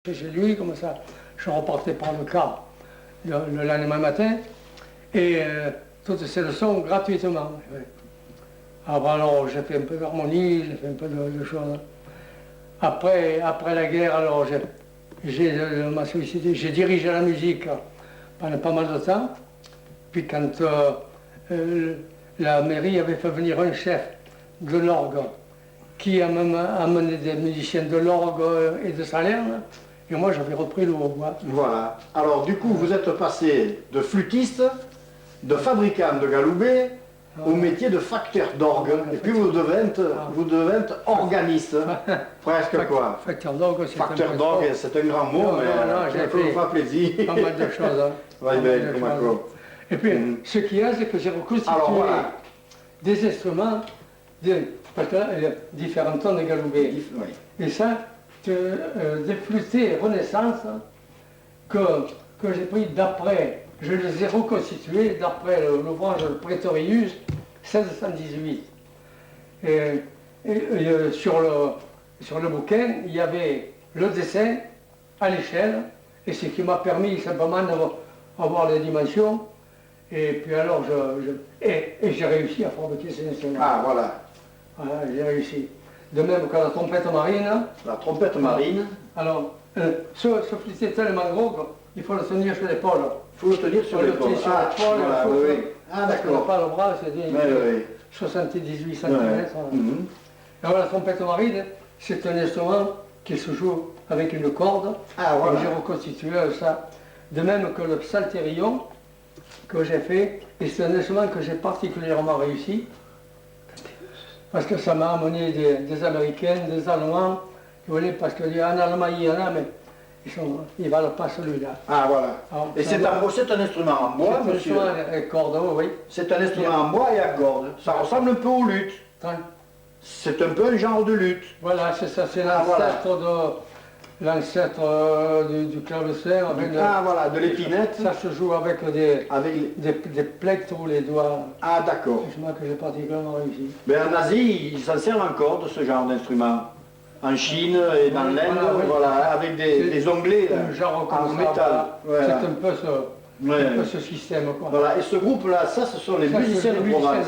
chez lui, comme ça, je repartais par le car le lendemain matin, et toutes ces leçons gratuitement. Alors j'ai fait un peu d'harmonie, j'ai fait un peu de choses. Après la guerre, alors m'a sollicité, j'ai dirigé la musique pendant pas mal de temps. Puis quand la mairie avait fait venir un chef de l'orgue qui a même amené des musiciens de l'orgue et de Salerne, et moi j'avais repris le hautbois. Voilà. Alors du coup, vous êtes passé de flûtiste, de fabricant de galoubet, au métier de facteur d'orgue. Et puis vous devenez organiste. Presque quoi. Facteur d'orgue, c'est un grand mot, mais ça peut vous faire plaisir. Pas mal de choses. Hein. Et puis, ce qu'il y a, c'est que j'ai reconstitué des instruments, parce qu'il y a différents tons de galoubet. Oui. Et ça, des flûtés Renaissance que j'ai pris d'après, je les ai reconstitués d'après l'ouvrage Praetorius 1618. Et sur le bouquin, il y avait le dessin à l'échelle, et ce qui m'a permis simplement d'avoir les dimensions. Et puis alors, j'ai réussi à fabriquer ces instruments. Ah, voilà. Voilà, j'ai réussi. De même que la trompette marine. La trompette marine. Alors, ce flûte est tellement gros qu'il faut le tenir sur l'épaule. Il faut le tenir sur l'épaule. Voilà, oui. Ah, d'accord. Pas le bras, c'est 78 cm. Alors, la trompette marine, c'est un instrument qui se joue avec une corde. Ah, voilà. Et j'ai reconstitué ça. De même que le psalterion que j'ai fait, et c'est un instrument que j'ai particulièrement réussi, parce que ça m'a amené des Américains, des Allemands, vous voyez, parce qu'en Allemagne il y en a, mais ils ne valent pas celui-là. Ah voilà. Alors, et c'est un instrument en bois, monsieur. C'est un instrument à corde, oui. C'est un instrument en bois et à corde. Ça ressemble un peu aux luttes. C'est un peu un genre de lutte. Voilà, c'est ça, c'est l'ancêtre du clavecin. Voilà, de l'épinette. Ça se joue avec des plectres ou les doigts. Ah d'accord. C'est moi que j'ai particulièrement réussi. Mais en Asie, ils s'en servent encore de ce genre d'instrument. En Chine et dans l'Inde, voilà, avec des onglets en métal. Voilà. C'est un peu ce système. Quoi. Voilà. Et ce groupe-là, ce sont les musiciens de Provence.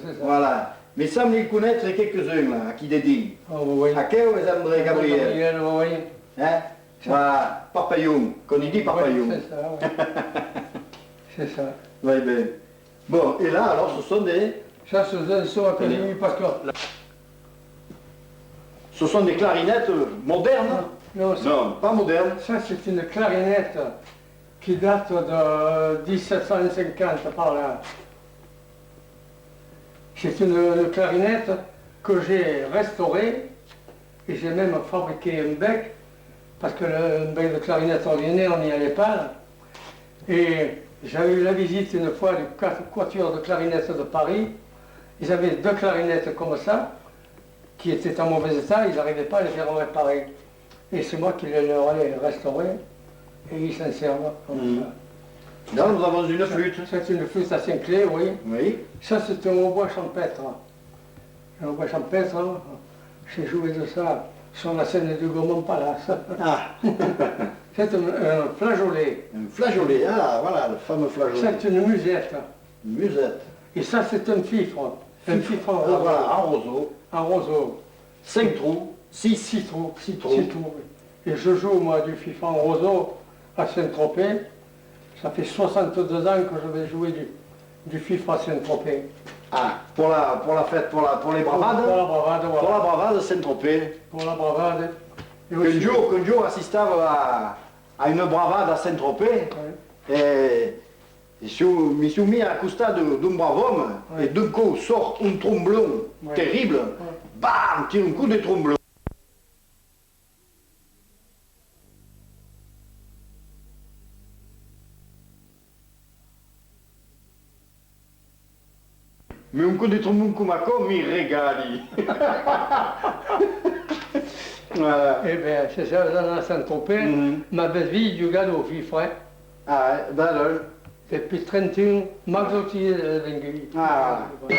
C'est ça. Voilà. Mais semble y connaître quelques-uns là, à qui dédigne. Oui. À quel ou André Gabriel. Oui. Hein? Voilà, Papayoum, qu'on y dit Papayoum. C'est ça, oui. C'est ça. Oui, ben. Bon, et là, alors, ce sont des... Ça, ce sont académiques parce que... Ce sont des clarinettes modernes? Non, pas modernes. Ça, c'est une clarinette qui date de 1750 par là. C'est une clarinette que j'ai restaurée et j'ai même fabriqué un bec, parce que le bec de clarinette ordinaire, on n'y allait pas. Là. Et j'avais eu la visite une fois du quatuor de clarinette de Paris. Ils avaient deux clarinettes comme ça, qui étaient en mauvais état, ils n'arrivaient pas à les faire réparer. Et c'est moi qui les leur ai restaurés, et ils s'en servent comme ça. Là, nous avons une flûte. C'est une flûte à 5 clés, oui. Oui. Ça, c'est un hautbois champêtre. Un hautbois champêtre, j'ai joué de ça sur la scène du Gaumont Palace. Ah. C'est un flageolet. Un flageolet, ah, voilà, le fameux flageolet. C'est une musette. Une musette. Et ça, c'est un fifre. Un fifre en roseau. Voilà, en roseau. En roseau. 5 trous. 6 trous. 6 trous. Et je joue, moi, du fifre en roseau à Saint-Tropez. Ça fait 62 ans que je vais jouer du fifre à Saint-Tropez. Ah, pour la fête, pour les bravades? Pour la bravade, voilà. Pour la bravade Saint-Tropez. Pour la bravade. Qu'un jour assistava à une bravade à Saint-Tropez. Oui. Et je me suis mis à costa d'un brave homme, et d'un coup sort un tromblon terrible. Bam, tire un coup de tromblon. Mais un coup de trombone comme ça, mi regali. Voilà. Eh bien, c'est ça, dans Saint-Tropez, ma belle-vie du galop fifre. Hein. Ah, d'accord. Depuis 31, Marzotti de Lingui. Ah, voilà.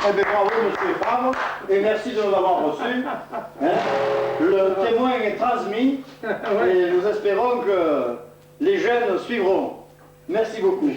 Eh bien, bravo, monsieur Favre, et merci de nous avoir reçus. Hein. Le témoin est transmis, et nous espérons que les jeunes suivront. Merci beaucoup.